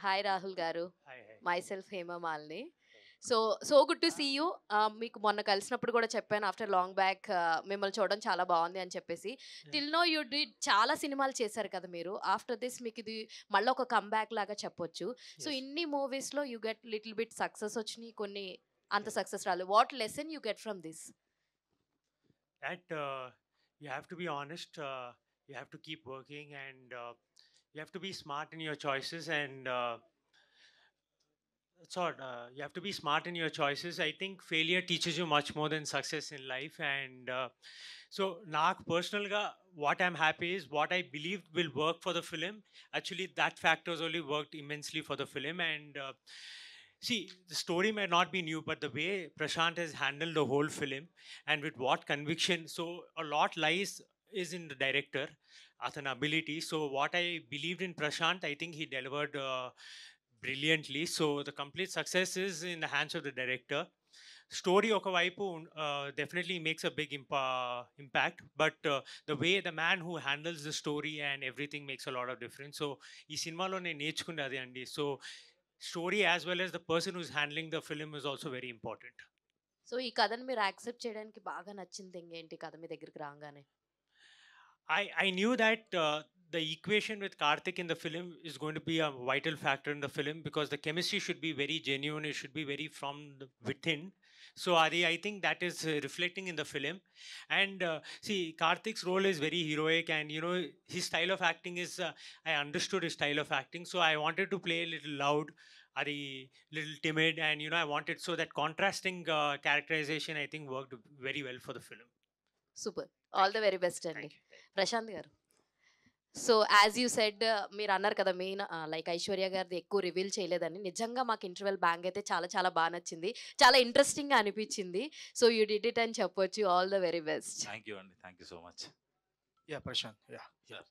Hi Rahul garu. Hi hi myself Hema Malini. So, so good to see you. మీకు మొన్న కలిసినప్పుడు కూడా చెప్పాను ఆఫ్టర్ లాంగ్ బ్యాక్ మిమ్మల్ని చూడడం చాలా బావుంది అని చెప్పేసి. టిల్ నౌ యూ డిడ్ చాలా సినిమాలు చేశారు కదా మీరు. ఆఫ్టర్ దిస్ మీకిది మళ్ళీ ఒక కమ్‌బ్యాక్ లాగా చెప్పొచ్చు. సో, ఎస్ ఇన్ని మూవీస్‌లో you get little bit success వచ్చినియి. కొన్ని అంత సక్సెస్ రాలేదు. What lesson you get from this? that you have to be honest, you have to keep working, and you have to be smart in your choices, and that's all. You have to be smart in your choices. I think failure teaches you much more than success in life, and so నాకు పర్సనల్గా what I'm happy is what I believed will work for the film. Actually, that factors only worked immensely for the film, and see, the story may not be new, but the way Prashant has handled the whole film and with what conviction, so a lot lies is in the director as an ability. So what I believed in Prashant, I think he delivered brilliantly. So the complete success is in the hands of the director. Story ఒకవైపు definitely makes a big impact, but the way the man who handles the story and everything makes a lot of difference. So ఈ సినిమాలో నేను నేర్చుకుంది అదే అండి. So story as well as the person who's handling the film is also very important. So, ఈ కథను మీరు accept చేయడానికి బాగా నచ్చిన థింగ్ ఏంటి కథ మీ దగ్గరికి రాంగానే? I knew that the equation with Karthik in the film is going to be a vital factor in the film because the chemistry should be very genuine. It should be very from within. So I think that is reflecting in the film. And see, Karthik's role is very heroic, and you know his style of acting is. I understood his style of acting, so I wanted to play a little loud, a little timid, and you know I wanted so that contrasting characterization I think worked very well for the film. Super. All the very best అండి. Thank you. Prashanth గారు. So, as you said మీరన్నారు కదా main like Aishwarya గారిది ఎక్కువ reveal చేయలేదని. నిజంగా మాకు interval bang అయితే చాలా చాలా బా నచ్చింది. చాలా ఇంట్రెస్టింగ్‌గా అనిపిచ్చింది. సో, యూ డిడ్ ఇట్ అని చెప్పొచ్చు. All the very best. Thank you అండి. Thank you so much. Prashant. Sure.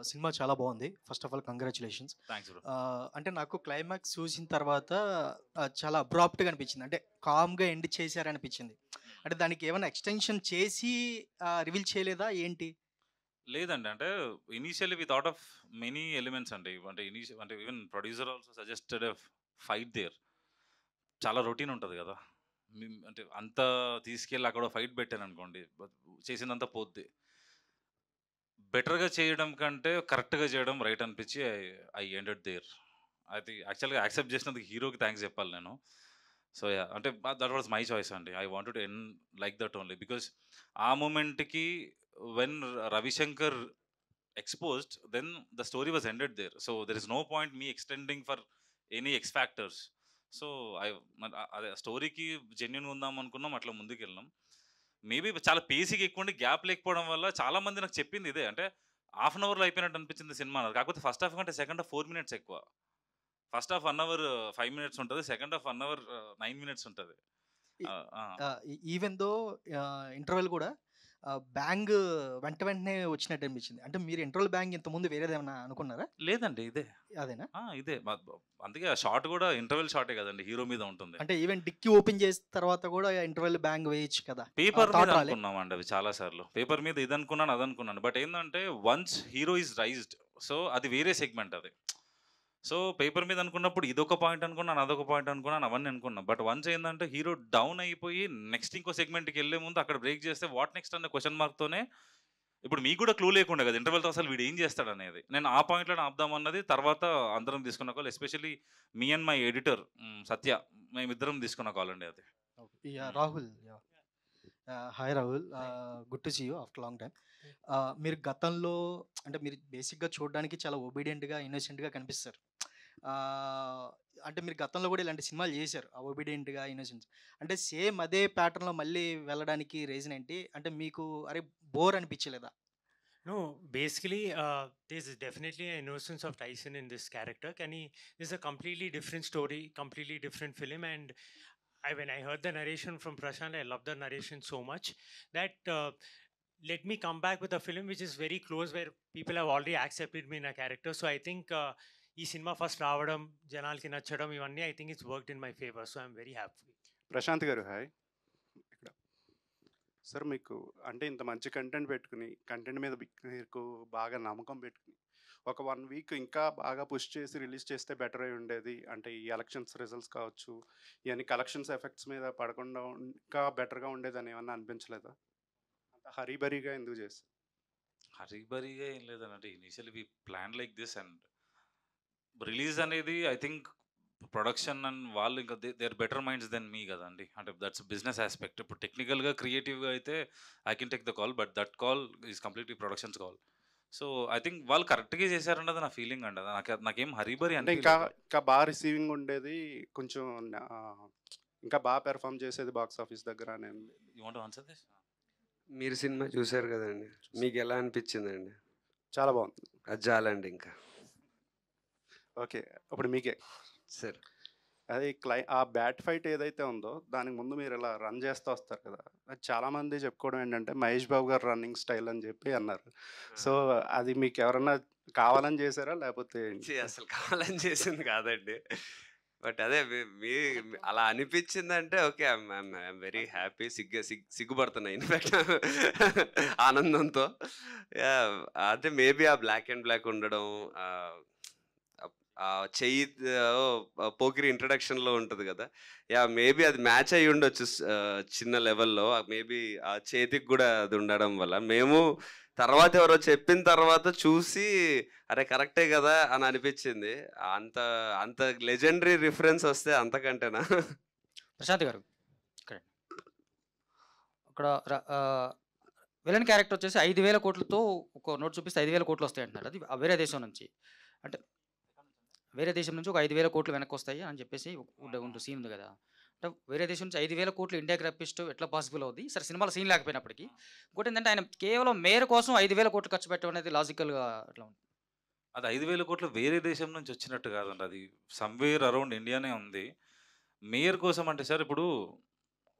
Cinema చాలా బాగుంది. First of all congratulations. Thanks bro. అంటే నాకు క్లైమాక్స్ చూసిన తర్వాత చాలా అబ్రాప్ట్గా అనిపించింది. అంటే కామ్గా ఎండ్ చేశారనిపించింది. అంటే దానికి ఏమైనా ఎక్స్టెన్షన్ చేసి రివీల్ చేయలేదా ఏంటి? లేదండి, అంటే initially we thought of many elements అండి. అంటే even producer also suggested fight there. చాలా రొటీన్ ఉంటుంది కదా, అంటే అంత తీసుకెళ్ళి అక్కడ ఫైట్ పెట్టాను అనుకోండి, చేసిందంతా పోద్ది. బెటర్గా చేయడం కంటే కరెక్ట్గా చేయడం రైట్ అనిపించి ఐ ఎండెడ్ దేర్. అది యాక్చువల్గా యాక్సెప్ట్ చేసినందుకు హీరోకి థ్యాంక్స్ చెప్పాలి నేను. సో అంటే దట్ వాజ్ మై చాయిస్ అండి. I wanted to end like that only because ఆ మూమెంట్కి when Ravishankar exposed, then the story was ended there. So there is no point me extending for any X factors. So అదే స్టోరీకి genuine ఉందాం అనుకున్నాం, అట్లా ముందుకు వెళ్ళాం. మేబీ చాలా పేసీకి ఎక్కువ ఉండి గ్యాప్ లేకపోవడం వల్ల చాలా మంది నాకు చెప్పింది ఇదే, అంటే హాఫ్ అన్ అవర్లో అయిపోయినట్టు అనిపించింది సినిమా అన్నారు. కాకపోతే ఫస్ట్ హాఫ్ కంటే సెకండ్ హాఫ్ 4 minutes ఎక్కువ. ఫస్ట్ హాఫ్ 1 hour 5 minutes ఉంటుంది, సెకండ్ హాఫ్ 1 hour 9 minutes ఉంటుంది. ఈవెన్ దో ఇంటర్వెల్ కూడా బ్యాంగ్ వెంటనే వచ్చినట్టు అనిపించింది. అంటే మీరు ఇంటర్వెల్ బ్యాంగ్ ఇంతకుముందు వేరేదేమన్నా అనుకున్నారా? లేదండి, ఇదే అదేనా? ఇదే. అందుకే ఆ షార్ట్ కూడా ఇంటర్వెల్ షార్టే కదండి, హీరో మీద ఉంటుంది. అంటే ఈవెన్ డిక్కీ ఓపెన్ చేసిన తర్వాత కూడా ఇంటర్వెల్ బ్యాంగ్ వేయచ్చు కదా? పేపర్ మీద అనుకున్నాం అండి అవి చాలా సార్లు. పేపర్ మీద ఇది అనుకున్నాను, అది అనుకున్నాను. బట్ ఏంటంటే once hero is raised, so అది వేరే సెగ్మెంట్ అది. సో పేపర్ మీద అనుకున్నప్పుడు ఇదొక పాయింట్ అనుకున్నాను, అదొక పాయింట్ అనుకున్నాను, అవన్నీ అనుకున్నాను. బట్ వన్స్ ఏంటంటే హీరో డౌన్ అయిపోయి నెక్స్ట్ ఇంకో సెగ్మెంట్కి వెళ్ళే ముందు అక్కడ బ్రేక్ చేస్తే వాట్ నెక్స్ట్ అనే క్వశ్చన్ మార్క్తోనే ఇప్పుడు మీకు కూడా క్లూ లేకుండా కదా ఇంటర్వెల్తో అసలు వీడు ఏం చేస్తాడు అనేది. నేను ఆ పాయింట్లో ఆపుదామన్నది తర్వాత అందరం తీసుకున్న call, especially me and my editor Satya, మేమిద్దరం తీసుకున్న కాల్ అండి అది. Rahul. Hi Rahul, good to see you after long time. మీరు గతంలో అంటే మీరు బేసిక్గా చూడడానికి చాలా ఒబీడియంట్గా ఇన్నోసెంట్గా కనిపిస్తారు. అంటే మీరు గతంలో కూడా ఇలాంటి సినిమాలు చేశారు, ఒబీడియంట్గా ఇన్నోసెంట్. అంటే సేమ్ అదే ప్యాటర్న్లో మళ్ళీ వెళ్ళడానికి రీజన్ ఏంటి? అంటే మీకు అరే బోర్ అనిపించలేదా? No, basically, there's definitely an innocence of Tyson in this character. This is a completely different story, completely different film, and when I heard the narration from Prashant, I loved the narration so much that let me come back with a film which is very close, where people have already accepted me in a character. So I think ఈ cinema first రావడం, జనాలకి నచ్చడం, ఇవన్నీ I think it's worked in my favour. So I'm very happy. Prashant garu hi. ఇక్కడ sir మీకు అంటే ఇంత మంచి కంటెంట్ పెట్టుకుని, కంటెంట్ మీద మీకు బాగా నమ్మకం పెట్టుకుని ఒక 1 వీక్ ఇంకా బాగా పుష్ చేసి రిలీజ్ చేస్తే బెటర్ అయి ఉండేది, అంటే ఈ ఎలక్షన్స్ రిజల్ట్స్ కావచ్చు, ఇవన్నీ కలెక్షన్స్ ఎఫెక్ట్స్ మీద పడకుండా ఇంకా బెటర్గా ఉండేదని ఏమన్నా అనిపించలేదా? అంత హరీబరీగా ఎందుకు చేస్తారు? హరీబరీగా ఏం లేదని, అంటే initially we plan like this and release అనేది ఐ థింక్ ప్రొడక్షన్ అండ్ వాళ్ళు ఇంకా they are better minds then me కదండి. అంటే దట్స్ బిజినెస్ ఆస్పెక్ట్. ఇప్పుడు టెక్నికల్గా క్రియేటివ్గా అయితే I can take the call, but that call is completely productions call. So I think వాళ్ళు కరెక్ట్గా చేశారన్నది నా ఫీలింగ్ అండి. నాకేం హరీబరీ అంటే ఇంకా ఇంకా బాగా రిసీవింగ్ ఉండేది, కొంచెం ఇంకా బాగా పెర్ఫామ్ చేసేది బాక్స్ ఆఫీస్ దగ్గర అని. You want to answer this? మీరు సినిమా చూశారు కదండి, మీకు ఎలా అనిపించిందండి? చాలా బాగుంది. అది చాలండి ఇంకా. ఓకే, ఇప్పుడు మీకే సార్, అది ఆ బ్యాట్ ఫైట్ ఏదైతే ఉందో దానికి ముందు మీరు ఇలా రన్ చేస్తూ వస్తారు కదా, అది చాలామంది చెప్పుకోవడం ఏంటంటే మహేష్ బాబు గారు రన్నింగ్ స్టైల్ అని చెప్పి అన్నారు. సో అది మీకు ఎవరన్నా కావాలని చేశారా లేకపోతే ఏంటి? అసలు కావాలని చేసింది కాదండి. బట్ అదే మీ అలా అనిపించిందంటే ఓకే, ఐఎమ్ వెరీ హ్యాపీ. సిగ్గుపడుతున్నా ఇన్ఫాక్ట్ ఆనందంతో. అంటే మేబీ ఆ బ్లాక్ అండ్ బ్లాక్ ఉండడం, చెయ్యి పోకిరి ఇంట్రడక్షన్లో ఉంటుంది కదా, మేబీ అది మ్యాచ్ అయ్యి ఉండొచ్చు చిన్న లెవెల్లో. మేబీ ఆ చేతికి కూడా అది ఉండడం వల్ల మేము తర్వాత ఎవరో చెప్పిన తర్వాత చూసి అరే కరెక్టే కదా అని అనిపించింది. అంత అంత లెజెండరీ రిఫరెన్స్ వస్తే అంతకంటేనా. ప్రశాంత్ గారు ఇక్కడ విలన్ క్యారెక్టర్ వచ్చేసి 5,000 కోట్లతో ఒక నోట్ చూపిస్తే 5,000 కోట్లు వస్తాయి అంటున్నారు. అది వేరే దేశం నుంచి, అంటే వేరే దేశం నుంచి ఒక 5,000 కోట్లు వెనక్కి వస్తాయి అని చెప్పేసి ఉంటుంది సీన్ ఉంది కదా. అంటే వేరే దేశం నుంచి 5,000 కోట్లు ఇండియాకి రప్పిస్తూ ఎట్లా పాసిబుల్ అవుతుంది? సరే సినిమాలో సీన్ లేకపోయినప్పటికీ ఇంకోటి ఏంటంటే ఆయన కేవలం మేయర్ కోసం 5,000 కోట్లు ఖర్చు పెట్టడం అనేది లాజికల్గా అట్లా ఉంది. అది 5,000 కోట్లు వేరే దేశం నుంచి వచ్చినట్టు కాదండి, అది సమ్వేర్ అరౌండ్ ఇండియానే ఉంది. మేయర్ కోసం అంటే సార్ ఇప్పుడు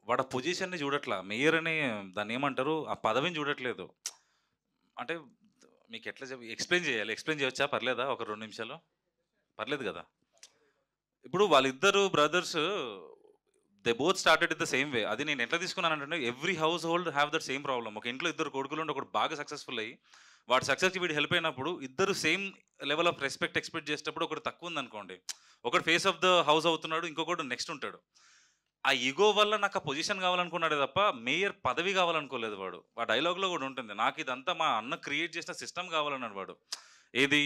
వాడు పొజిషన్ని చూడట్లా, మేయర్ అని దాన్ని ఏమంటారు ఆ పదవిని చూడట్లేదు. అంటే మీకు ఎట్లా ఎక్స్ప్లెయిన్ చేయవచ్చా? పర్లేదా? ఒక 2 నిమిషాలు పర్లేదు కదా. ఇప్పుడు వాళ్ళిద్దరు brothers they both started in the same way. అది నేను ఎట్లా తీసుకున్నానంటే every household have that same problem. ఒక ఇంట్లో 2 కొడుకులు ఉండి ఒకటి బాగా సక్సెస్ఫుల్ అయ్యి వాడు సక్సెస్కి వీడు హెల్ప్ అయినప్పుడు ఇద్దరు same level of respect expect చేసేటప్పుడు ఒకటి తక్కువ ఉందనుకోండి, ఒకటి ఫేస్ ఆఫ్ ద హౌస్ అవుతున్నాడు, ఇంకొకటి నెక్స్ట్ ఉంటాడు. ఆ ఈగో వల్ల నాకు ఆ పొజిషన్ కావాలనుకున్నాడే తప్ప మేయర్ పదవి కావాలనుకోలేదు వాడు. ఆ డైలాగ్లో కూడా ఉంటుంది, నాకు ఇదంతా మా అన్న క్రియేట్ చేసిన సిస్టమ్ కావాలన్నాడు వాడు. ఏది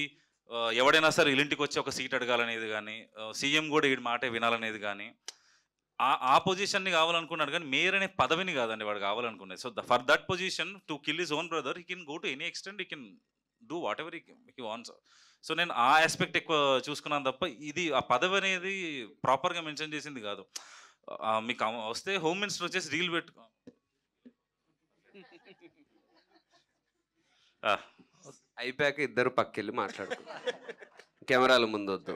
ఎవడైనా సరే ఇల్లింటికి వచ్చి ఒక సీట్ అడగాలనేది కానీ, సీఎం కూడా ఈ మాటే వినాలనేది కానీ, ఆ పొజిషన్ని కావాలనుకున్నాడు కానీ మేయర్ అనే పదవిని కాదండి వాడు కావాలనుకునేది. So for that position to kill his own brother he can go to any extent, he can do whatever he wants. So నేను ఆ ఆస్పెక్ట్ ఎక్కువ చూసుకున్నాను తప్ప ఇది ఆ పదవి అనేది ప్రాపర్గా మెన్షన్ చేసింది కాదు. మీకు వస్తే హోమ్ మినిస్టర్ వచ్చేసి రీల్ పెట్టుకో అయిపోయాక ఇద్దరు పక్కెళ్ళి మాట్లాడుకున్నారు, కెమెరాల ముందు వద్దు,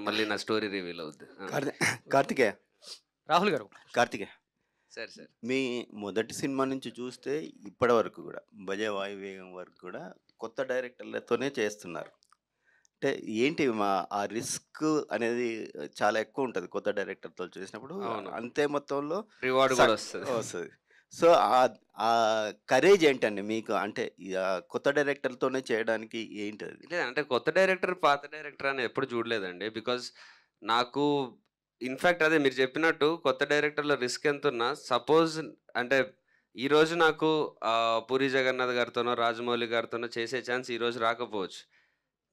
మళ్ళీ నా స్టోరీ రివీల్ అవుద్ది. కార్తికేయ రాహుల్ గారు, కార్తికేయ సరే సరే. మీ మొదటి సినిమా నుంచి చూస్తే ఇప్పటి వరకు కూడా భజే వాయువేగం వరకు కూడా కొత్త డైరెక్టర్లతోనే చేస్తున్నారు. అంటే ఏంటి ఆ రిస్క్ అనేది చాలా ఎక్కువ ఉంటుంది కొత్త డైరెక్టర్తో చేసినప్పుడు. అంతే మొత్తంలో రివార్డ్ కూడా వస్తుంది. సో ఆ కరేజ్ ఏంటండి మీకు? అంటే కొత్త డైరెక్టర్తోనే చేయడానికి ఏంటి అది? అంటే కొత్త డైరెక్టర్ పాత డైరెక్టర్ అని ఎప్పుడు చూడలేదండి. బికాజ్ నాకు ఇన్ఫ్యాక్ట్ అదే మీరు చెప్పినట్టు కొత్త డైరెక్టర్లో రిస్క్ ఎంత ఉన్నా, సపోజ్ అంటే ఈరోజు నాకు పూరి జగన్నాథ్ గారితోనో రాజమౌళి గారితోనో చేసే ఛాన్స్ ఈరోజు రాకపోవచ్చు.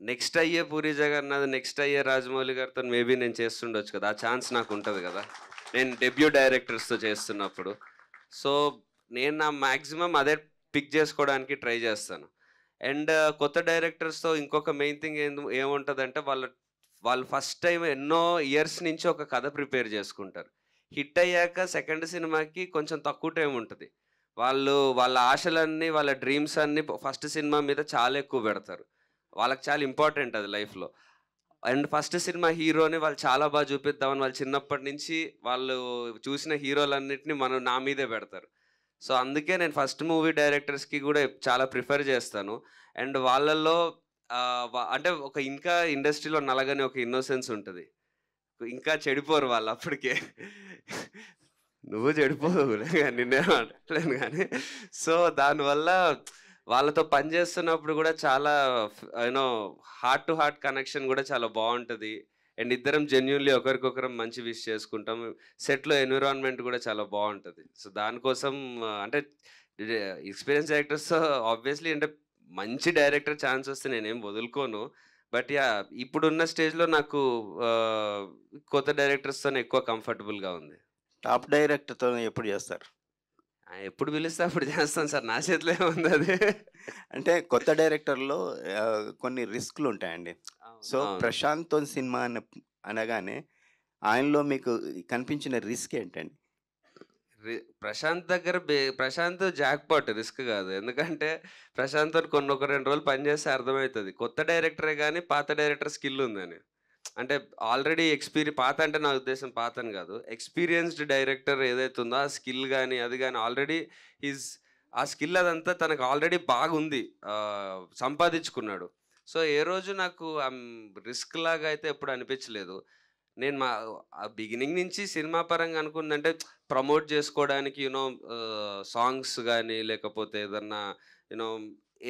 నెక్స్ట్ అయ్యే పూరి జగన్నాథ్, నెక్స్ట్ అయ్యే రాజమౌళి గారితో మేబీ నేను చేస్తుండొచ్చు కదా, ఆ ఛాన్స్ నాకు ఉంటుంది కదా నేను డెబ్యూ డైరెక్టర్స్తో చేస్తున్నప్పుడు. సో నేను నా మ్యాక్సిమం అదే పిక్ చేసుకోవడానికి ట్రై చేస్తాను. అండ్ కొత్త డైరెక్టర్స్తో ఇంకొక మెయిన్ థింగ్ ఏముంటుందంటే వాళ్ళు ఫస్ట్ టైం ఎన్నో ఇయర్స్ నుంచి ఒక కథ ప్రిపేర్ చేసుకుంటారు. హిట్ అయ్యాక సెకండ్ సినిమాకి కొంచెం తక్కువ టైం ఉంటుంది. వాళ్ళ ఆశలన్నీ వాళ్ళ డ్రీమ్స్ అన్నీ ఫస్ట్ సినిమా మీద చాలా ఎక్కువ పెడతారు. వాళ్ళకి చాలా ఇంపార్టెంట్ అది లైఫ్లో. అండ్ ఫస్ట్ సినిమా హీరోని వాళ్ళు చాలా బాగా చూపిద్దామని వాళ్ళు చిన్నప్పటి నుంచి వాళ్ళు చూసిన హీరోలన్నింటినీ నా మీదే పెడతారు. సో అందుకే నేను ఫస్ట్ మూవీ డైరెక్టర్స్కి కూడా చాలా ప్రిఫర్ చేస్తాను. అండ్ వాళ్ళల్లో అంటే ఒక ఇంకా ఇండస్ట్రీలో నలగని ఒక ఇన్నోసెన్స్ ఉంటుంది, ఇంకా చెడిపోరు వాళ్ళు అప్పటికే. నువ్వు చెడిపోదు నిన్నే మాట్లాడలేను కానీ. సో దానివల్ల వాళ్ళతో పనిచేస్తున్నప్పుడు కూడా చాలా you know heart to heart connection కూడా చాలా బాగుంటుంది. అండ్ ఇద్దరం జెన్యున్లీ ఒకరికొకరం మంచి విష్ చేసుకుంటాం. సెట్లో ఎన్విరాన్మెంట్ కూడా చాలా బాగుంటుంది. సో దానికోసం అంటే ఎక్స్పీరియన్స్ డైరెక్టర్స్తో ఆబ్వియస్లీ అంటే మంచి డైరెక్టర్ ఛాన్స్ వస్తే నేనేం వదులుకోను. బట్ యా ఇప్పుడున్న స్టేజ్లో నాకు కొత్త డైరెక్టర్స్తోనే ఎక్కువ కంఫర్టబుల్గా ఉంది. టాప్ డైరెక్టర్తో ఎప్పుడు చేస్తారు? ఎప్పుడు పిలిస్తే అప్పుడు చేస్తాను సార్, నా చేతిలో ఏముంది అది. అంటే కొత్త డైరెక్టర్లో కొన్ని రిస్క్లు ఉంటాయండి. సో అవును. ప్రశాంత్తో సినిమా అనగానే ఆయనలో మీకు కనిపించిన రిస్క్ ఏంటండి? ప్రశాంత్ దగ్గర ప్రశాంత్ జాక్పాట్ రిస్క్ కాదు. ఎందుకంటే ప్రశాంత్ ఒక 2 రోజులు పనిచేస్తే అర్థమవుతుంది కొత్త డైరెక్టరే కానీ పాత డైరెక్టర్ స్కిల్ ఉందని. అంటే ఆల్రెడీ పాత అంటే నా ఉద్దేశం పాత అని కాదు, ఎక్స్పీరియన్స్డ్ డైరెక్టర్ ఏదైతే ఉందో ఆ స్కిల్ కానీ అది కానీ ఆల్రెడీ ఆ స్కిల్ అదంతా తనకు ఆల్రెడీ బాగుంది, సంపాదించుకున్నాడు. సో ఏ రోజు నాకు రిస్క్ లాగా అయితే ఎప్పుడు అనిపించలేదు. నేను బిగినింగ్ నుంచి సినిమా పరంగా అనుకుందంటే ప్రమోట్ చేసుకోవడానికి సాంగ్స్ కానీ లేకపోతే ఏదన్నా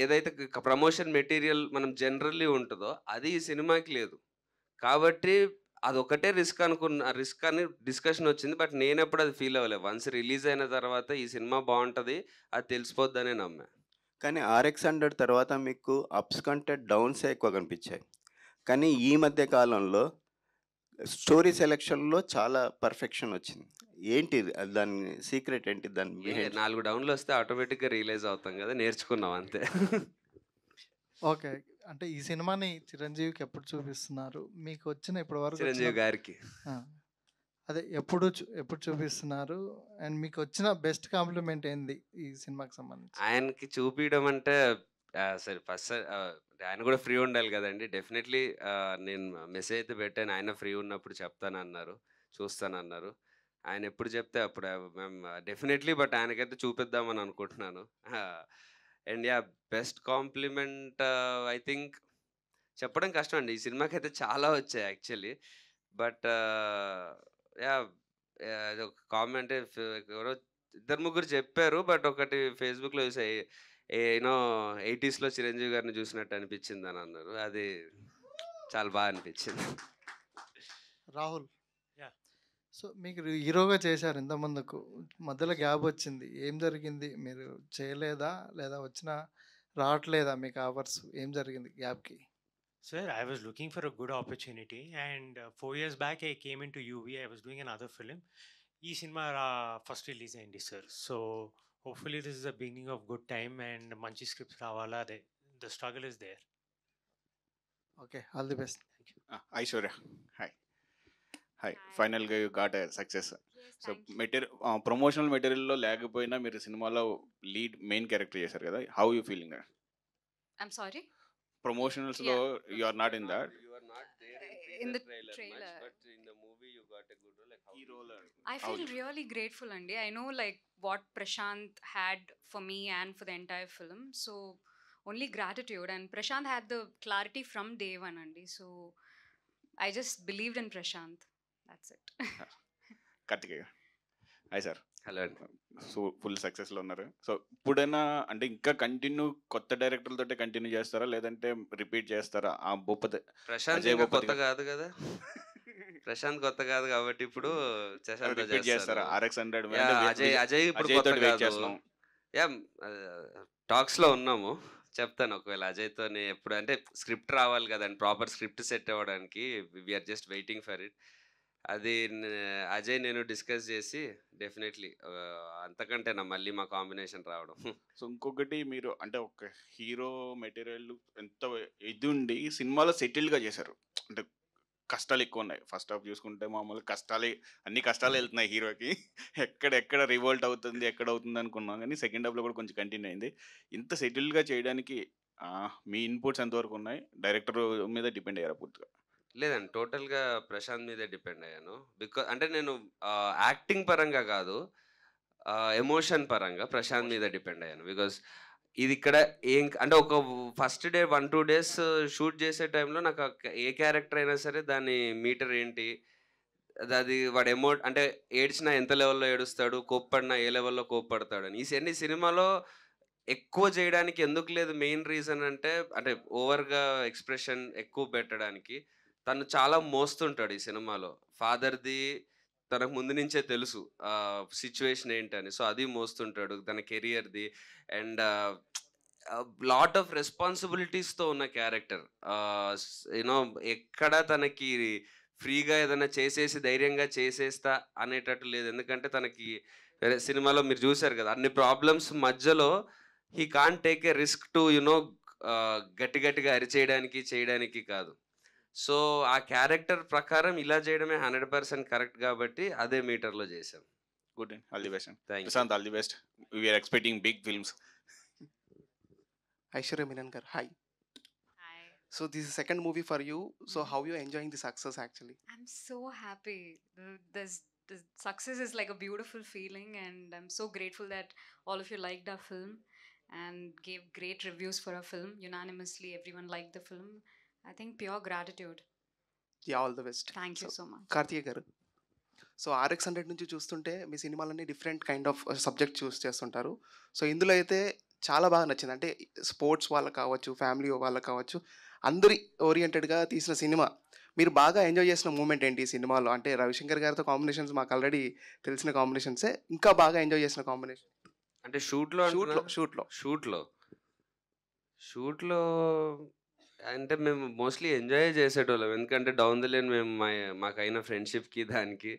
ఏదైతే ప్రమోషన్ మెటీరియల్ మనం జనరల్లీ ఉంటుందో అది ఈ సినిమాకి లేదు. కాబట్టి అదొకటే రిస్క్ అని డిస్కషన్ వచ్చింది. బట్ నేను ఎప్పుడు అది ఫీల్ అవ్వలేదు. వన్స్ రిలీజ్ అయిన తర్వాత ఈ సినిమా బాగుంటుంది అది తెలిసిపోద్దనే నమ్మా. కానీ RX100 తర్వాత మీకు అప్స్ కంటే డౌన్సే ఎక్కువ కనిపించాయి. కానీ ఈ మధ్య కాలంలో స్టోరీ సెలెక్షన్లో చాలా పర్ఫెక్షన్ వచ్చింది. ఏంటి దాని సీక్రెట్ ఏంటి? దాని 4 డౌన్లు వస్తే ఆటోమేటిక్గా రియలైజ్ అవుతాం కదా, నేర్చుకున్నాం అంతే. ఓకే. అంటే ఈ సినిమాని చిరంజీవికి ఎప్పుడు చూపిస్తున్నారు? మీకు వచ్చిన ఇప్పటి వరకు చిరంజీవి గారికి అదే ఎప్పుడు చూపిస్తున్నారు? అండ్ మీకు వచ్చిన బెస్ట్ కాంప్లిమెంట్ ఏంది ఈ సినిమాకి సంబంధించి? ఆయనకి చూపించడం అంటే సరే ఫస్ట్ ఆయన కూడా ఫ్రీ ఉండాలి కదండి. డెఫినెట్లీ నేను మెసేజ్ అయితే పెట్టాను, ఆయన ఫ్రీ ఉన్నప్పుడు చెప్తానన్నారు, చూస్తానన్నారు. ఆయన ఎప్పుడు చెప్తే అప్పుడు మేము డెఫినెట్లీ, బట్ ఆయనకైతే చూపిద్దామని అనుకుంటున్నాను. And yeah best compliment I think చెప్పడం కష్టం అండి. ఈ సినిమాకి అయితే చాలా వచ్చాయి యాక్చువల్లీ. బట్ యా ఒక కామెంట్ ఎవరో 2-3 చెప్పారు. బట్ ఒకటి ఫేస్బుక్లో చూసాయి, 80sలో చిరంజీవి గారిని చూసినట్టు అనిపించింది అని అన్నారు. అది చాలా బాగా అనిపించింది. రాహుల్, Yeah. సో మీకు హీరోగా చేశారు ఇంతకుముందుకు, మధ్యలో గ్యాప్ వచ్చింది. ఏం జరిగింది? మీరు చేయలేదా లేదా రావట్లేదా మీకు ఆఫర్స్? ఏం జరిగింది గ్యాప్కి? Sir, I was looking for a good opportunity, and 4 years back I came into UV. I was doing another film. Ee cinema first release ayindi, sir. So hopefully this is the beginning of good time and manchi scripts ravala. The struggle is there. Okay, all the best. Aishwarya, hi. ఫైనల్గా you got a success. So promotional మెటీరియల్లో లేకపోయినా మీరు సినిమాలో main character చేశారు కదా, how you feeling? I'm sorry? ప్రమోషనల్స్లో you are not in that. In the trailer. But in the movie you got a good role. Like how I feel really grateful, Andy. I know like what Prashant had for me and for the entire film. So only gratitude. And Prashant had the clarity from day one, Andy. So I just believed in Prashant. That's it. Karthikeya, hi sir. Hello అండి. So full సక్సెస్లో ఉన్నారు. So ఇప్పుడైనా అంటే ఇంకా కొత్త డైరెక్టర్లతో continue చేస్తారా లేదంటే repeat చేస్తారా? ఆ భూపతి ప్రశాంత్ కొత్త కాదు కదా, ప్రశాంత్ కొత్త కాదు కాబట్టి ఇప్పుడు రిపీట్ చేస్తారా? RX100 అజయ్ ఇప్పుడు కొత్త కాదు. యా టాక్స్ లో ఉన్నాము, చెప్తాను ఒకవేళ అజయ్తోనే ఎప్పుడు అంటే స్క్రిప్ట్ రావాలి కదండి, ప్రాపర్ స్క్రిప్ట్ సెట్ అవ్వడానికి. We're just waiting for it. అది అజయ్ నేను డిస్కస్ చేసి డెఫినెట్లీ అంతకంటే మళ్ళీ మా కాంబినేషన్ రావడం. సో ఇంకొకటి, మీరు అంటే ఒక హీరో మెటీరియల్ ఎంత ఇది ఉండి సినిమాలో సెటిల్గా చేశారు. అంటే కష్టాలు ఎక్కువ ఉన్నాయి. ఫస్ట్ హాఫ్ చూసుకుంటే మామూలు అన్ని కష్టాలు వెళ్తున్నాయి హీరోకి. ఎక్కడ రివోల్ట్ అవుతుంది ఎక్కడ అవుతుంది అనుకున్నాం, కానీ సెకండ్ హాఫ్లో కూడా కొంచెం కంటిన్యూ అయింది. ఇంత సెటిల్గా చేయడానికి మీ ఇన్పుట్స్ ఎంతవరకు ఉన్నాయి? డైరెక్టర్ మీద డిపెండ్ అయ్యారా పూర్తిగా? లేదండి, టోటల్గా ప్రశాంత్ మీదే డిపెండ్ అయ్యాను. బికాజ్ అంటే నేను యాక్టింగ్ పరంగా కాదు, ఎమోషన్ పరంగా ప్రశాంత్ మీద డిపెండ్ అయ్యాను. బికాజ్ ఇది ఇక్కడ అంటే ఒక ఫస్ట్ డే 1-2 days షూట్ చేసే టైంలో నాకు ఏ క్యారెక్టర్ అయినా సరే దాని మీటర్ ఏంటి, అది వాడు అంటే ఏడ్చినా ఎంత లెవెల్లో ఏడుస్తాడు, కోప్పడినా ఏ లెవెల్లో కోప్పడతాడు అని. ఈ సినిమాలో ఎక్కువ చేయడానికి ఎందుకు లేదు మెయిన్ రీజన్ అంటే ఓవర్గా ఎక్స్ప్రెషన్ ఎక్కువ పెట్టడానికి. తను చాలా మోస్తుంటాడు ఈ సినిమాలో. ఫాదర్ది తనకు ముందు నుంచే తెలుసు సిచ్యువేషన్ ఏంటని. సో అది మోస్తుంటాడు, తన కెరియర్ది. అండ్ లాట్ ఆఫ్ రెస్పాన్సిబిలిటీస్తో ఉన్న క్యారెక్టర్. యూనో ఎక్కడ తనకి ఫ్రీగా ఏదైనా చేసేసి ధైర్యంగా చేసేస్తా అనేటట్టు లేదు. ఎందుకంటే తనకి వేరే సినిమాలో మీరు చూశారు కదా, అన్ని ప్రాబ్లమ్స్ మధ్యలో he can't take a risk to you know గట్టి గట్టిగా అరిచేయడానికి చేయడానికి కాదు. సో ఆ క్యారెక్టర్ ప్రకారం ఇలా చేయడమే 100% కరెక్ట్ కాబట్టి అదే మీటర్లో చేశాం. Good and all the best. Thank you. Prashant, all the best. We're expecting big films. Aishwarya Menon gar, hi. Hi. So this is second movie for you. So how you enjoying the success actually? I'm so happy. The success is like a beautiful feeling, and I'm so grateful that all of you liked our film and gave great reviews for our film. Unanimously, everyone liked the film. I think pure gratitude. Yeah, all the best. Thank you so much. Karthikeya garu, so RX100 నుంచి చూస్తుంటే మీ సినిమాలన్నీ different kind of subject choose చేస్తుంటారు. సో ఇందులో అయితే చాలా బాగా నచ్చింది. అంటే స్పోర్ట్స్ వాళ్ళకి కావచ్చు, ఫ్యామిలీ వాళ్ళకి కావచ్చు, అందరి ఓరియంటెడ్గా తీసిన సినిమా. మీరు బాగా ఎంజాయ్ చేసిన మూమెంట్ ఏంటి ఈ సినిమాలో? అంటే రవిశంకర్ గారితో కాంబినేషన్స్ మాకు ఆల్రెడీ తెలిసిన కాంబినేషన్సే, ఇంకా బాగా ఎంజాయ్ చేసిన కాంబినేషన్ అంటే షూట్లో అంటే మేము మోస్ట్లీ ఎంజాయ్ చేసేటోళ్ళం. ఎందుకంటే డౌన్ ది లైన్ మేము మాకైన ఫ్రెండ్షిప్కి దానికి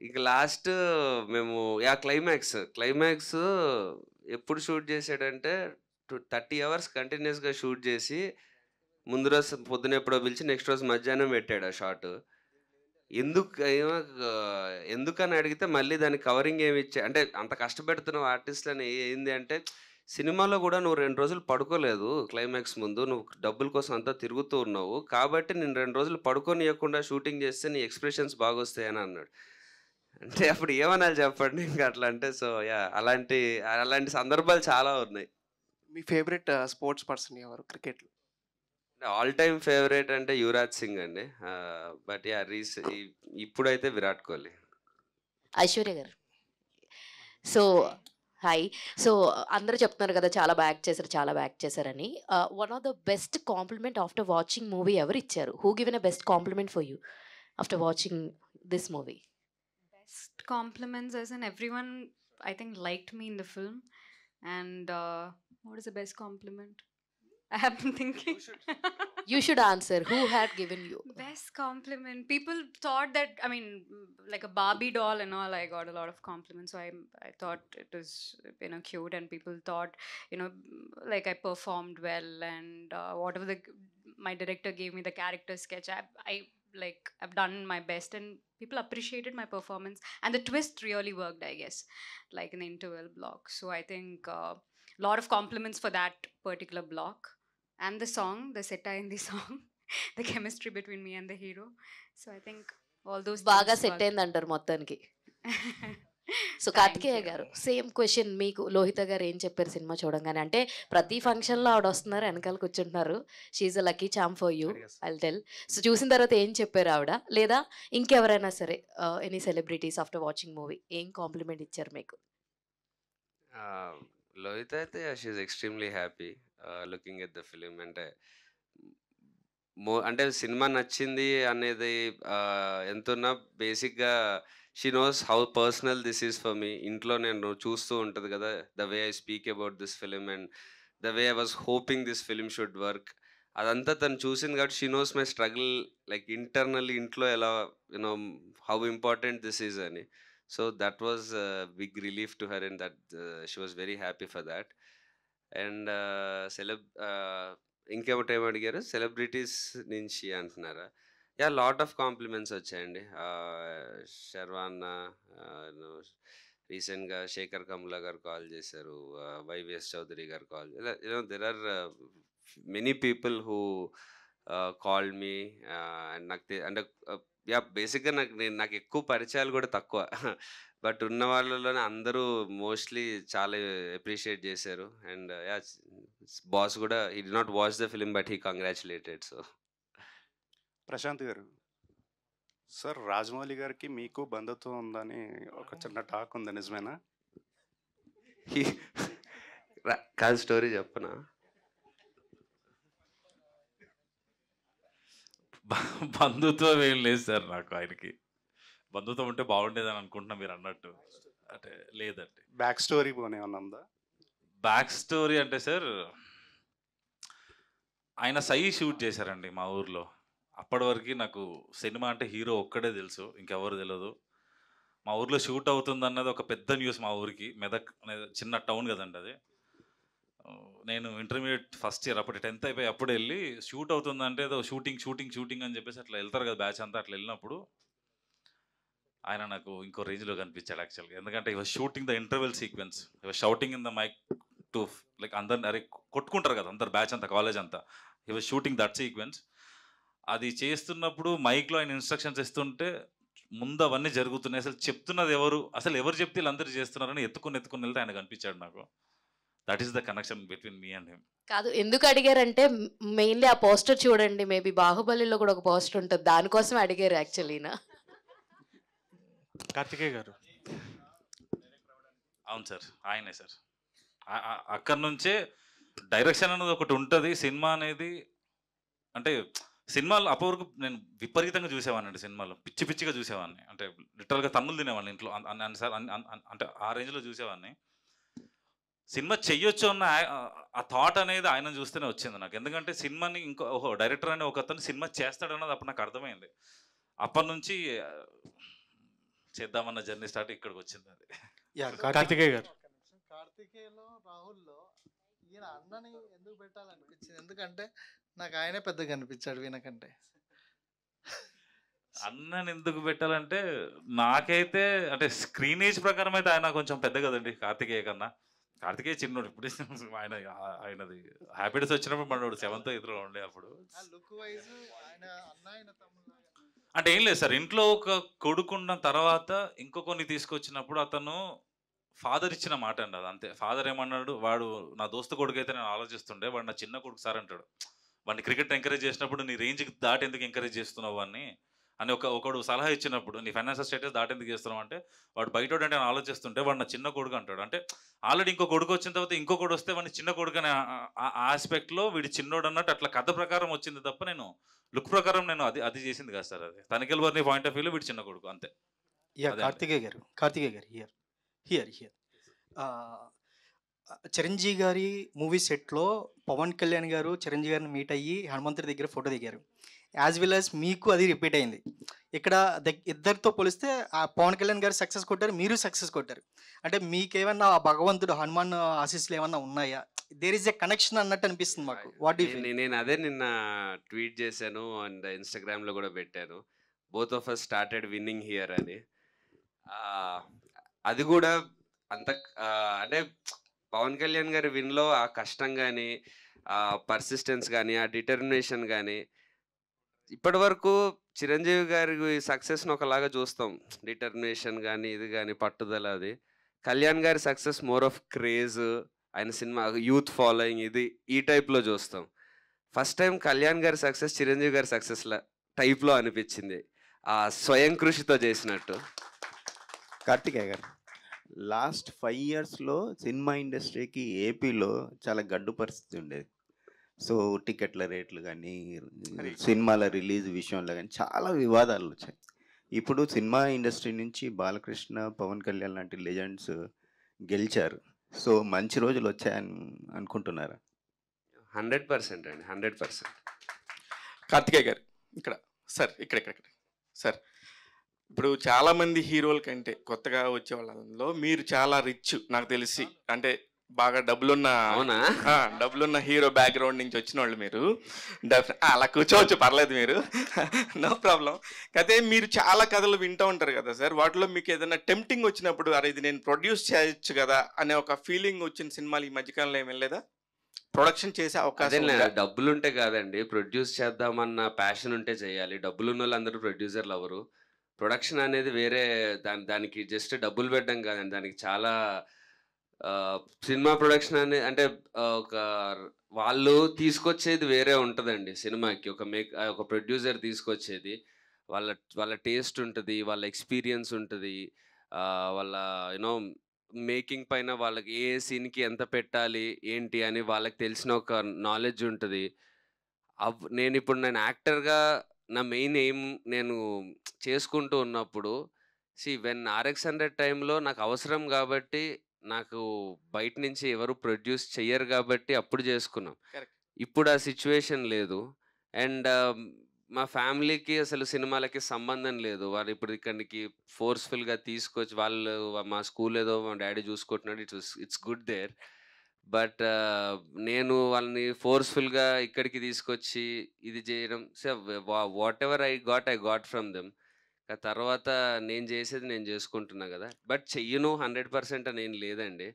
ఇక లాస్ట్ మేము క్లైమాక్స్ ఎప్పుడు షూట్ చేసాడంటే 30 hours కంటిన్యూస్గా షూట్ చేసి ముందు రోజు పొద్దున ఎప్పుడో పిలిచి నెక్స్ట్ రోజు మధ్యాహ్నం పెట్టాడు ఆ షాట్. ఎందుకని అడిగితే మళ్ళీ దానికి కవరింగ్ ఏమి ఇచ్చా అంటే అంత కష్టపెడుతున్నావు ఆర్టిస్ట్లని ఏంది అంటే, సినిమాలో కూడా నువ్వు 2 రోజులు పడుకోలేదు క్లైమాక్స్ ముందు, నువ్వు డబ్బుల కోసం అంతా తిరుగుతూ ఉన్నావు కాబట్టి నేను 2 రోజులు పడుకోనియకుండా షూటింగ్ చేస్తే నీ ఎక్స్ప్రెషన్స్ బాగొస్తాయని అన్నాడు. అంటే అప్పుడు ఏమనాలి చెప్పండి ఇంకా అట్లా అంటే. సో యా, అలాంటి సందర్భాలు చాలా ఉన్నాయి. మీ ఫేవరెట్ స్పోర్ట్స్ పర్సన్ ఎవరు క్రికెట్లో? ఆల్ టైమ్ ఫేవరెట్ అంటే యువరాజ్ సింగ్ అండి. బట్ యా ఇప్పుడైతే విరాట్ కోహ్లీ. ఐశ్వర్య గారు, సో హాయ్. సో అందరూ చెప్తున్నారు కదా చాలా బాగా చేశారని. One of the best compliment after watching movie ఎవరు ఇచ్చారు? Who given a best compliment for you after watching this movie? Best compliments as in everyone, I think, liked me in the film. And what is the best compliment? I have been thinking. You should answer. Who had given you? Best compliment. People thought that, I mean, like a Barbie doll and all, I got a lot of compliments. So I thought it was, cute, and people thought, like I performed well, and whatever my director gave me the character sketch, I've done my best, and people appreciated my performance, and the twist really worked, I guess, like in the interval block. So I think lot of compliments for that particular block. And the song, the satire in the song, the chemistry between me and the hero. So I think all those బాగా things set worked. అయింది అంటారు మొత్తానికి. So Thank Karthikeya you. Garu, same question మీకు. లోహిత గారు ఏం చెప్పారు cinema చూడంగానే? అంటే ప్రతి ఫంక్షన్లో ఆవిడ వస్తున్నారు, వెనకాల కూర్చుంటున్నారు. She's a lucky charm for you, I tell. So చూసిన తర్వాత ఏం చెప్పారు ఆవిడ? లేదా ఇంకెవరైనా సరే, any celebrities after watching movie ఏం కాంప్లిమెంట్ ఇచ్చారు మీకు? లోహిత్ అయితే she's extremely happy looking at the film. అంటే సినిమా నచ్చింది అనేది ఎంతున్నా బేసిక్గా she knows how personal this is for me. ఇంట్లో నేను చూస్తూ ఉంటుంది కదా the way I speak about this film and the way I was hoping this film should work. అదంతా తను చూసింది కాబట్టి she knows my struggle, like internally ఇంట్లో ఎలా హౌ ఇంపార్టెంట్ దిస్ ఈజ్ అని. So that was a big relief to her, and that she was very happy for that. And ఇంకేమిటి ఏమి అడిగారు? సెలబ్రిటీస్ నుంచి అంటున్నారా? యా, లాట్ ఆఫ్ కాంప్లిమెంట్స్ వచ్చాయండి. శర్వాన్న రీసెంట్గా శేఖర్ కమ్లా గారు కాల్ చేశారు, YVS Chowdary garu call, there are many people who called me. And అంటే యా, బేసిక్గా నాకు ఎక్కువ పరిచయాలు కూడా తక్కువ, బట్ ఉన్న వాళ్ళలోనే అందరూ మోస్ట్లీ చాలా అప్రిషియేట్ చేశారు. అండ్ యా, బాస్ కూడా he did not watch the film but he congratulated. So Prashant garu, sir Rajamouli గారికి మీకు బంధుత్వం ఉందని ఒక చిన్న టాక్ ఉంది, నిజమేనా? కాదు స్టోరీ చెప్పనా? బంధుత్వం ఏం లేదు సార్ నాకు ఆయనకి. బంధుత్వం ఉంటే బాగుండేదని అనుకుంటున్నా మీరు అన్నట్టు. అంటే లేదండి. బ్యాక్ స్టోరీ పోనీ ఏమన్నా ఉందా? బ్యాక్ స్టోరీ అంటే సార్, ఆయన సై షూట్ చేశారండి మా ఊర్లో. అప్పటి వరకు నాకు సినిమా అంటే హీరో ఒక్కడే తెలుసు, ఇంకెవరు తెలియదు. మా ఊర్లో షూట్ అవుతుంది అన్నది ఒక పెద్ద న్యూస్ మా ఊరికి. మెదక్ అనేది చిన్న టౌన్ కదండి అది. నేను ఇంటర్మీడియట్ ఫస్ట్ ఇయర్, అప్పుడు 10th అయిపోయి అప్పుడు వెళ్ళి షూట్ అవుతుందంటే ఏదో షూటింగ్ అని చెప్పేసి అట్లా వెళ్తారు కదా బ్యాచ్ అంతా. అట్లా వెళ్ళినప్పుడు ఆయన నాకు ఇంకో రేంజ్లో కనిపించాడు యాక్చువల్గా. ఎందుకంటే he was shooting the interval sequence, he was shouting in the mic to like అందరు అరే కొట్టుకుంటారు కదా అందరు బ్యాచ్ అంతా, కాలేజ్ అంతా. ఈ వాజ్ షూటింగ్ దట్ సీక్వెన్స్. అది చేస్తున్నప్పుడు మైక్లో ఆయన ఇన్స్ట్రక్షన్స్ ఇస్తుంటే ముందు అవన్నీ జరుగుతున్నాయి. అసలు చెప్తున్నది ఎవరు, అసలు ఎవరు చెప్తే వీళ్ళందరూ చేస్తున్నారని ఎత్తుకుని వెళ్తే ఆయన కనిపించాడు నాకు. That is the connection between me and him. కాదు, ఎందుకు అడిగారంటే మెయిన్లీ ఆ పోస్టర్ చూడండి, మేబీ బాహుబలిలో కూడా ఒక పోస్టర్ ఉంటుంది, దానికోసం అడిగారు యాక్చువల్లీనా. కార్తికేయ గారు. అవును సార్, ఆయనే సార్. అక్కడి నుంచే డైరెక్షన్ అనేది ఒకటి ఉంటుంది. సినిమా అనేది అంటే సినిమాలు అప్పటి వరకు నేను విపరీతంగా చూసేవాడిని అండి. సినిమాలు పిచ్చిగా చూసేవాడిని. అంటే లిటరల్గా తన్నులు తినేవాడిని ఇంట్లో సార్. అంటే ఆ రేంజ్లో చూసేవాడిని. సినిమా చెయ్యొచ్చు అన్న ఆ థాట్ అనేది ఆయన చూస్తేనే వచ్చింది నాకు. ఎందుకంటే సినిమాని ఓహో డైరెక్టర్ అనే ఒక అతను సినిమా చేస్తాడన్నది అప్పుడు నాకు అర్థమైంది. అప్పటి నుంచి చేద్దామన్న జర్నీ స్టార్ట్ ఇక్కడికి వచ్చింది అది. కార్తికేయ గారు. కార్తికేయలో రాహుల్లో ఈయన అన్నని ఎందుకు పెట్టాలనిపించింది? ఎందుకంటే నాకు ఆయనే పెద్దగా అనిపించాడు వీనకంటే. అన్నని ఎందుకు పెట్టాలంటే నాకైతే అంటే స్క్రీన్ ఏజ్ ప్రకారం అయితే ఆయన కొంచెం పెద్ద కదండి కార్తికేయ కన్నా. కార్తికేయ చిన్నోడు. ఇప్పుడు ఆయనది హ్యాపీ డేస్ వచ్చినప్పుడు మనోడు 7th 8th ఉండే అప్పుడు. లుక్ వైజ్ ఆయన అన్న ఆయన తమ్ముడు అంటే ఏం లేదు సార్, ఇంట్లో ఒక కొడుకున్న తర్వాత ఇంకొకరిని తీసుకొచ్చినప్పుడు అతను ఫాదర్ ఇచ్చిన మాట అండి అది అంతే. ఫాదర్ ఏమన్నాడు, వాడు నా దోస్తు కొడుకు అయితే నేను ఆలోచిస్తుండే, వాడు నా చిన్న కొడుకు సార్ అంటాడు. వాడిని క్రికెట్ ఎంకరేజ్ చేసినప్పుడు నీ రేంజ్కి దాటి ఎందుకు ఎంకరేజ్ చేస్తున్నావు వాడిని అని ఒకడు సలహా ఇచ్చినప్పుడు, నీ ఫైనాన్షియల్ స్టేటస్ దాటి ఎందుకు చేస్తున్నావు అంటే, వాడు బయట అంటే నేను ఆలోచిస్తుంటే వాడు నా చిన్న కొడుకు అంటాడు. అంటే ఆల్రెడీ ఇంకో కొడుకు వచ్చిన తర్వాత ఇంకో కొడుకు వస్తే వాడిని చిన్న కొడుకు అనే ఆస్పెక్ట్లో వీడి చిన్నోడు అన్నట్టు అట్లా కథ ప్రకారం వచ్చింది తప్ప నేను లుక్ ప్రకారం నేను అది చేసింది కాదు సార్. అది తనిఖీల వారిని పాయింట్ ఆఫ్ వ్యూలో వీడి చిన్న కొడుకు అంతే. కార్తికేయ గారు హియర్ చిరంజీవి గారి మూవీ సెట్లో పవన్ కళ్యాణ్ గారు చిరంజీవి గారిని మీట్ అయ్యి హనుమంతుడి దగ్గర ఫోటో దిగారు. యాజ్ వెల్ యాజ్ మీకు అది రిపీట్ అయింది. ఇక్కడ ఇద్దరితో పోలిస్తే ఆ పవన్ కళ్యాణ్ గారు సక్సెస్ కొట్టారు, మీరు సక్సెస్ కొట్టారు. అంటే మీకేమన్నా ఆ భగవంతుడు హనుమాన్ ఆశీస్సులు ఏమన్నా ఉన్నాయా? దేర్ ఈజ్ ఎ కనెక్షన్ అన్నట్టు అనిపిస్తుంది మాకు. వాట్ నేను అదే నిన్న ట్వీట్ చేశాను అండ్ ఇన్స్టాగ్రామ్లో కూడా పెట్టాను. Both of us started winnowing here అని. అది కూడా అంత అంటే పవన్ కళ్యాణ్ గారి విన్లో ఆ కష్టం కానీ, ఆ పర్సిస్టెన్స్ కానీ, ఆ డిటర్మినేషన్ కానీ, ఇప్పటి వరకు చిరంజీవి గారి సక్సెస్ని ఒకలాగా చూస్తాం, డిటర్మినేషన్ కానీ ఇది కానీ పట్టుదల. అది కళ్యాణ్ గారి సక్సెస్ మోర్ ఆఫ్ క్రేజ్, ఆయన సినిమా యూత్ ఫాలోయింగ్, ఇది ఈ టైప్లో చూస్తాం. ఫస్ట్ టైం కళ్యాణ్ గారి సక్సెస్ చిరంజీవి గారి సక్సెస్ టైప్లో అనిపించింది, ఆ స్వయం కృషితో చేసినట్టు. కార్తికేయ గారు, లాస్ట్ 5 yearsలో సినిమా ఇండస్ట్రీకి ఏపీలో చాలా గడ్డు పరిస్థితి ఉండేది. సో టికెట్ల రేట్లు కానీ, సినిమాల రిలీజ్ విషయంలో కానీ చాలా వివాదాలు వచ్చాయి. ఇప్పుడు సినిమా ఇండస్ట్రీ నుంచి బాలకృష్ణ, పవన్ కళ్యాణ్ లాంటి లెజెండ్స్ గెలిచారు. సో మంచి రోజులు వచ్చాయని అనుకుంటున్నారా? 100% అండి, 100%. కార్తికేయ గారు ఇక్కడ సార్, ఇక్కడ సార్, ఇప్పుడు చాలామంది హీరోల కంటే కొత్తగా వచ్చే వాళ్ళలో మీరు చాలా రిచ్ నాకు తెలిసి. అంటే బాగా డబ్బులున్న హీరో బ్యాక్గ్రౌండ్ నుంచి వచ్చిన వాళ్ళు మీరు. అలా కూర్చోవచ్చు, పర్లేదు, మీరు నో ప్రాబ్లం. అయితే మీరు చాలా కథలు వింటూ ఉంటారు కదా సార్, వాటిలో మీకు ఏదైనా టెంప్టింగ్ వచ్చినప్పుడు అరే ఇది నేను ప్రొడ్యూస్ చేయొచ్చు కదా అనే ఒక ఫీలింగ్ వచ్చిన సినిమాలు ఈ మధ్యకాలంలో ఏమి వెళ్ళలేదా? ప్రొడక్షన్ చేసే అవకాశం డబ్బులు ఉంటే కాదండి, ప్రొడ్యూస్ చేద్దామన్న ప్యాషన్ ఉంటే చేయాలి. డబ్బులు ఉన్న వాళ్ళు అందరూ ప్రొడ్యూసర్లు అవ్వరు. ప్రొడక్షన్ అనేది వేరే, దానికి జస్ట్ డబ్బులు పెట్టడం కాదండి, దానికి చాలా సినిమా ప్రొడక్షన్ అనేది అంటే ఒక వాళ్ళు తీసుకొచ్చేది వేరే ఉంటుందండి సినిమాకి. ఒక ప్రొడ్యూసర్ తీసుకొచ్చేది వాళ్ళ టేస్ట్ ఉంటుంది, వాళ్ళ ఎక్స్పీరియన్స్ ఉంటుంది, వాళ్ళ యూనో మేకింగ్ పైన వాళ్ళకి ఏ సీన్కి ఎంత పెట్టాలి ఏంటి అని వాళ్ళకి తెలిసిన ఒక నాలెడ్జ్ ఉంటుంది. నేను యాక్టర్గా నా మెయిన్ ఎయిమ్ నేను చేసుకుంటూ ఉన్నప్పుడు వెన్ RX100 టైంలో నాకు అవసరం కాబట్టి, నాకు బయట నుంచి ఎవరు ప్రొడ్యూస్ చెయ్యరు కాబట్టి అప్పుడు చేసుకున్నాం. ఇప్పుడు ఆ సిచ్యువేషన్ లేదు. అండ్ మా ఫ్యామిలీకి అసలు సినిమాలకి సంబంధం లేదు. వాళ్ళు ఇప్పుడు ఇక్కడికి ఫోర్స్ఫుల్గా తీసుకొచ్చి వాళ్ళు మా స్కూల్ ఏదో మా డాడీ చూసుకుంటున్నాడు, ఇట్స్ గుడ్ దేర్. బట్ నేను వాళ్ళని ఫోర్స్ఫుల్గా ఇక్కడికి తీసుకొచ్చి ఇది చేయడం, what ever I got from them. తర్వాత నేను చేసేది నేను చేసుకుంటున్నా కదా. బట్ చెయ్యను 100% అని ఏం లేదండి.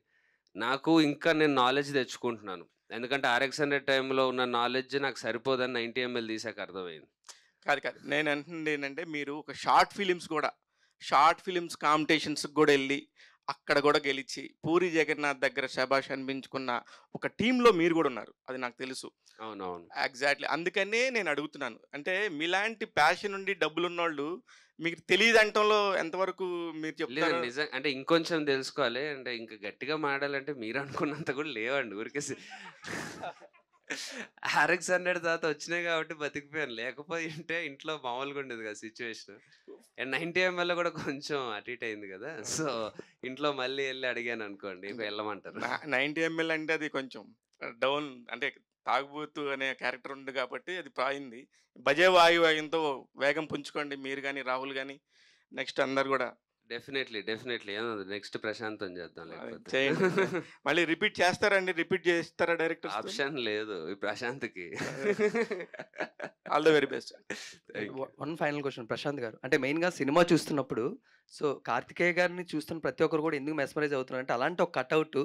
నాకు ఇంకా నేను నాలెడ్జ్ తెచ్చుకుంటున్నాను. ఎందుకంటే RX100 టైంలో ఉన్న నాలెడ్జ్ నాకు సరిపోదని 90 ml తీసాక అర్థమైంది. కాదు నేను అంటుంది ఏంటంటే, మీరు ఒక షార్ట్ ఫిలిమ్స్ కాంపిటీషన్స్కి కూడా వెళ్ళి అక్కడ కూడా గెలిచి పూరి జగన్నాథ్ దగ్గర శభాష్ అనిపించుకున్న ఒక టీంలో మీరు కూడా ఉన్నారు, అది నాకు తెలుసు. అవునవును, ఎగ్జాక్ట్లీ. అందుకనే నేను అడుగుతున్నాను, అంటే మీలాంటి ప్యాషన్ ఉండి డబ్బులు ఉన్నోళ్ళు మీకు తెలియదు అంటంలో ఎంతవరకు మీరు చెప్తారు? నిజం అంటే ఇంకొంచెం తెలుసుకోవాలి. అంటే ఇంకా గట్టిగా మాడాలంటే మీరు అనుకున్నంత కూడా లేవండి. ఊరికే RX100 తర్వాత వచ్చినాయి కాబట్టి బతికిపోయాను. లేకపోతే ఉంటే ఇంట్లో మామూలుగా ఉండేది కదా సిచ్యువేషన్. అండ్ 90 ml కూడా కొంచెం అటు ఇటు అయింది కదా. సో ఇంట్లో మళ్ళీ వెళ్ళి అడిగాను అనుకోండి, వెళ్ళమంటారు. 90 ml అంటే అది కొంచెం డౌన్, అంటే తాగుబోతు అనే క్యారెక్టర్ ఉంది కాబట్టి అది పాయింది. భజే వాయువేగంతో వేగం పుంజుకోండి మీరు కానీ రాహుల్ కానీ, నెక్స్ట్ అందరు కూడా. డెఫినెట్లీ నెక్స్ట్ ప్రశాంతం చేద్దాం. లేకపోతే మళ్ళీ రిపీట్ చేస్తారండి? రిపీట్ చేస్తారా డైరెక్టర్? ఆప్షన్ లేదు ఈ ప్రశాంత్కి. All the very best. One final question Prashant garu, అంటే మెయిన్గా సినిమా చూస్తున్నప్పుడు సో కార్తికేయ గారిని చూస్తున్న ప్రతి ఒక్కరు కూడా ఎందుకు మెస్మరైజ్ అవుతున్నారు అంటే, అలాంటి ఒక కట్అవుట్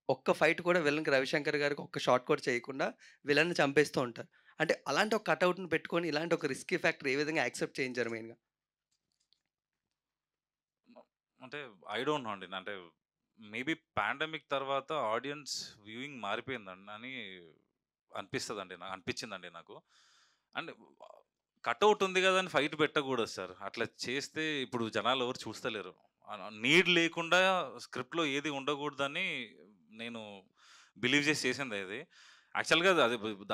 ఒక్క ఫైట్ కూడా విలన్కి రవిశంకర్ గారికి ఒక్క షార్ట్ కూడా చేయకుండా విలన్ని చంపేస్తూ ఉంటారు. అంటే అలాంటి ఒక కట్అవుట్ని పెట్టుకొని ఇలాంటి ఒక రిస్కీ ఫ్యాక్టర్ ఏ విధంగా యాక్సెప్ట్ చేయించారు మెయిన్గా? అంటే ఐ డోంట్ నో అండి. అంటే మేబీ పాండమిక్ తర్వాత ఆడియన్స్ వ్యూయింగ్ మారిపోయిందండి అని అనిపించిందండి నాకు. అండ్ కట్అవుట్ ఉంది కదా అని ఫైట్ పెట్టకూడదు సార్. అట్లా చేస్తే ఇప్పుడు జనాలు ఎవరు చూస్తలేరు. నీడ్ లేకుండా స్క్రిప్ట్లో ఏది ఉండకూడదని నేను బిలీవ్ చేసింది అది. యాక్చువల్గా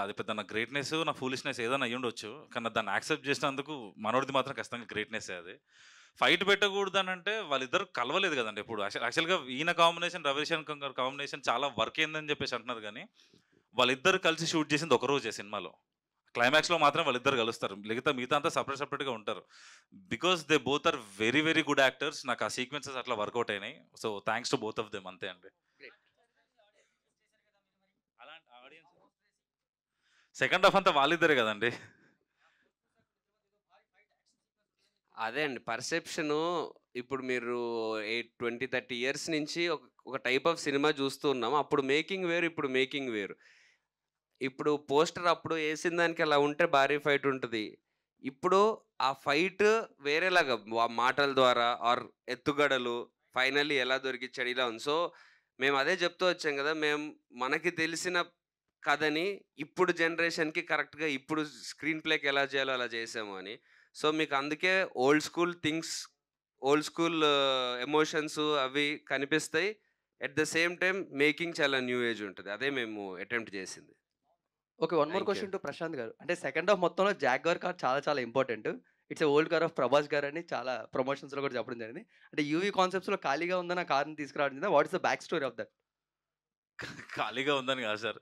అది పెద్ద నా గ్రేట్నెస్, నా ఫూలిష్నెస్ ఏదైనా అయ్యి ఉండొచ్చు, కానీ దాన్ని యాక్సెప్ట్ చేసినందుకు మనోడిది మాత్రం ఖచ్చితంగా గ్రేట్నెస్ అది. ఫైట్ పెట్టకూడదు అని అంటే వాళ్ళిద్దరు కలవలేదు కదండి ఎప్పుడు. యాక్చువల్గా ఈయన కాంబినేషన్ రవిశంకర్ గారి కాంబినేషన్ చాలా వర్క్ అయిందని చెప్పేసి అంటున్నారు, కానీ వాళ్ళిద్దరు కలిసి షూట్ చేసింది ఒక రోజే సినిమాలో. క్లైమాక్స్లో మాత్రం వాళ్ళిద్దరు కలుస్తారు, మిగతా అంతా సపరేట్గా ఉంటారు. Because they both are very very good actors. నాకు ఆ సీక్వెన్సెస్ అట్లా వర్కౌట్ అయినాయి. So thanks to both of them, అంతే అండి. సెకండ్ హాఫ్ అంతా వాళ్ళిద్దరే కదండి. అదే అండి పర్సెప్షను. ఇప్పుడు మీరు 20-30 years నుంచి ఒక టైప్ ఆఫ్ సినిమా చూస్తూ ఉన్నాం. అప్పుడు మేకింగ్ వేరు, ఇప్పుడు మేకింగ్ వేరు. ఇప్పుడు పోస్టర్ అప్పుడు వేసిన దానికి అలా ఉంటే భారీ ఫైట్ ఉంటుంది. ఇప్పుడు ఆ ఫైట్ వేరేలాగా మాటల ద్వారా ఆర్ ఎత్తుగడలు ఫైనల్లీ ఎలా దొరికిచ్చాడు ఇలా ఉంది. సో మేము అదే చెప్తూ వచ్చాం కదా, మనకి తెలిసిన కథని ఇప్పుడు జనరేషన్కి కరెక్ట్గా ఇప్పుడు స్క్రీన్ ప్లేకి ఎలా చేయాలో అలా చేసాము అని. సో మీకు అందుకే old school things, old school emotions అవి కనిపిస్తాయి. At the same time making చాలా న్యూ ఏజ్ ఉంటుంది. అదే మేము అటెంప్ట్ చేసింది. Okay, one more question to Prashant garu. అంటే సెకండ్ హాఫ్ మొత్తంలో జాగ్వార్ కార్ చాలా చాలా important. It's old car of Prabhas garu అని చాలా ప్రమోషన్స్లో కూడా చెప్పడం జరిగింది. అంటే యూవీ కాన్సెప్ట్స్లో ఖాళీగా ఉందని ఆ కార్ని తీసుకురావడం, what is the back story of that? ఖాళీగా ఉందని కాదు సార్,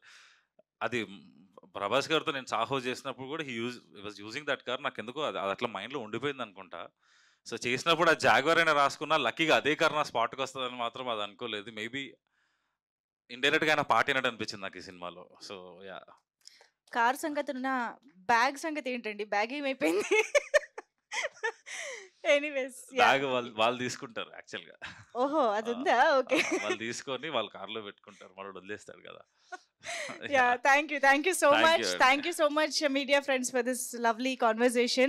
అది ప్రభాస్ గారితో నేను సాహో చేసినప్పుడు కూడా వాజ్ యూజింగ్ దట్ కార్. నాకు ఎందుకో అది అట్లా మైండ్లో ఉండిపోయింది అనుకుంటా. సో చేసినప్పుడు ఆ జాగ్వార్ అయినా రాసుకున్నా, లక్కీగా అదే కార్ నా స్పాట్కి వస్తుందని మాత్రం అది అనుకోలేదు. మేబీ ఇండైరెక్ట్గా ఆయన పార్టీ అయినట్టు అనిపించింది నాకు ఈ సినిమాలో. So yeah. కార్ సంగతి ఉన్న బ్యాగ్ సంగతి ఏంటండి? బ్యాగ్ ఏమైపోయింది? ఎనీవేస్ బ్యాగ్ వాళ్ళు తీసుకుంటారు యాక్చువల్గా. ఓహో, అది ఉందా? ఓకే, వాళ్ళు తీసుకొని వాళ్ళ కార్లో పెట్టుకుంటారు, మనోడు వదిలేస్తాడు కదా. Yeah, thank you so much. Thank you so much, media friends, for this lovely conversation.